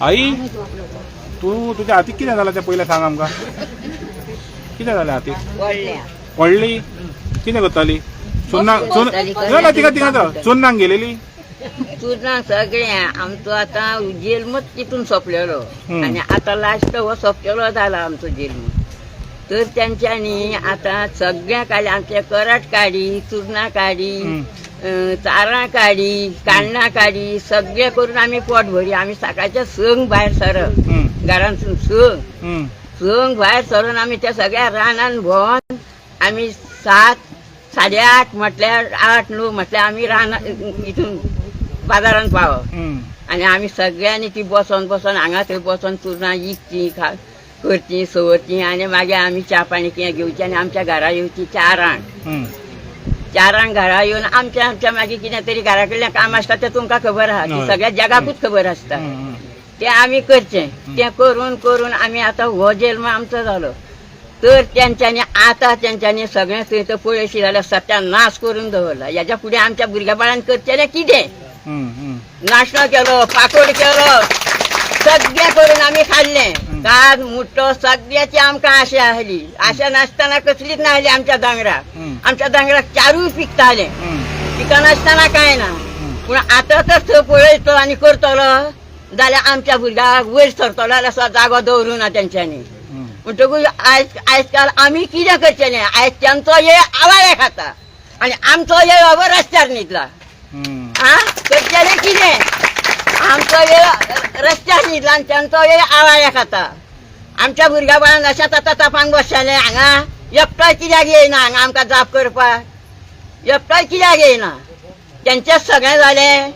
आई तू तुझ्या हातीक कितें जालां तें पयलें सांग आमकां. कितें जालें हातीक? पडली कितें करताली? चुन्नाक चुन्नाक गेलेली. चुन्नाक सगळें आमचो आतां जेल्मच तितून सोंपलेलो आनी आतां लास्ट हो सोंपलेलो जाला आमचो जेल्म. तर तेंच्यांनी आतां सगळ्यां काडली, आमचे कराट काडी, चुन्नां काडी, चारां काडी, काण्णां काडी, सगळें करून आमी पोट भरी. आमी सकाळचे संक भायर सरप घरांतून संक भायर सरून आमी त्या सगळ्या रानान भोंवन आमी 7, 8:30 म्हटल्यार 8-9 म्हटल्यार आमी रानां हितून बाजारांत पावप. आनी आमी सगळ्यांनी ती बसोन हांगा थंय बसोन चुन्नां इकची करची सवरची आनी मागीर आमी च्या पाणी कितें घेवची आनी आमच्या घरा येवची 4 घरा येवन आमच्या मागीर कितें तरी घरा कडल्यान काम आसता तें तुमकां खबर आहा, ती सगळ्या जगाकूच खबर आसता. तें आमी करचें. तें करून आमी आतां हो जल्म आमचो जालो. तर तेंच्यांनी सगळें थंय पळयशी जाल्यार सत्यानाश करून दवरला. हेज्या फुडें आमच्या भुरग्या बाळान करचेलें कितें? नाश्तो केलो, पापड केलो, सगळें करून आमी खाल्लें. काज मुठ्ठो सगळ्याची आमकां आशा आसली. आशा नासतना कसलीच नासली आमच्या दोंगराक. आमच्या दोंगराक 4 पिकतालें. पिकनासतना कांय ना. पूण आतां तर थंय पळयतो आनी करतलो जाल्यार आमच्या भुरग्याक वयर सरतलो जाल्यार जागो दवरूं ना तेंच्यांनी. म्हणटकूच आयज काल आमी कितें करचेलें? आयज तेंचो येळ आवाळे खाता आनी आमचो येळ बाबा रस्त्यार न्हिदला. करचेलें कितें? आमचो वेळ रस्त्यार न्हिदला आनी तेंचो वेळ आवाळ्या खाता. आमच्या भुरग्या बाळान अशें जाता तापांक बसलें हांगा. एकटोय कित्याक येयना हांगा आमकां जाप करपाक? एकटोय कित्याक येयना? तेंचेच सगळें जालें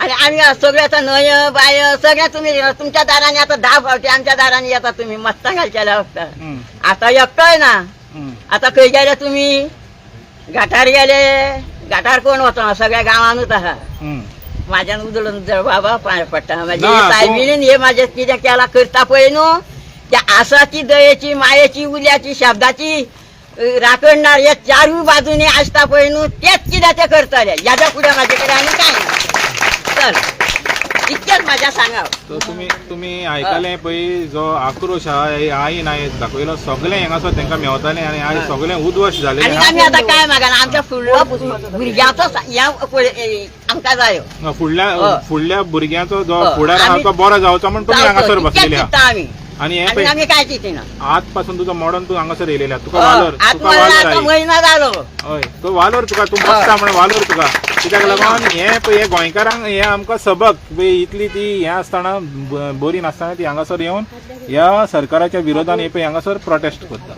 आनी आमी सगळें आतां न्हंय बाय सगळें तुमी तुमच्या दारांनी आतां 10 फावटी आमच्या दारांनी येता तुमी मस्तां घालचेल्या वखदां. आतां एकटोय ना. आतां खंय गेले तुमी? घाटार गेले. घाटार कोण वचना, सगळ्या गांवांनूच आहा. म्हाज्यान उदळून बाबा पांय पडटा. म्हाजे सायबिणीन हे म्हाजे कितें केला करता पळय न्हू, त्या आसाची दयेची मायेची उल्याची शब्दाची राखणदार हे 4 बाजूनी आसता पळय न्हू, तेच कितें ते करतले. हेज्या फुडें म्हाजे कडेन आनी कांय ना. चल इतकेंच म्हाज्या सांगाव. तुम्ही आयकलें पळय जो आक्रोश आहा आई नायक दाखयलो सगळें हांगासर तांकां मेवतालें आनी आयज सगळें उद्ध्वस्त जालें. आनी आमी आतां काय मागना, आमच्या फुडलो भुरग्याचो आमकां जायो. फुडल्या भुरग्याचो जो फुडार आहा तो बरो जावचो म्हण तुमी हांगासर बसलेले आहा. आनी हे आमी काय चिंतिना. आज पासून तुजो मोडोन तूं हांगासर येयलेल्या तुका वालोर म्हयनो जालो. हय तो वालोर तुका तूं बसता म्हण वालोर तुका. कित्याक लागून हे गोंयकारांक हे आमकां सबक इतली ती हे आसतना बरी नासतना ती हांगासर येवन ह्या सरकाराच्या विरोधान हे हांगासर प्रोटेस्ट करता.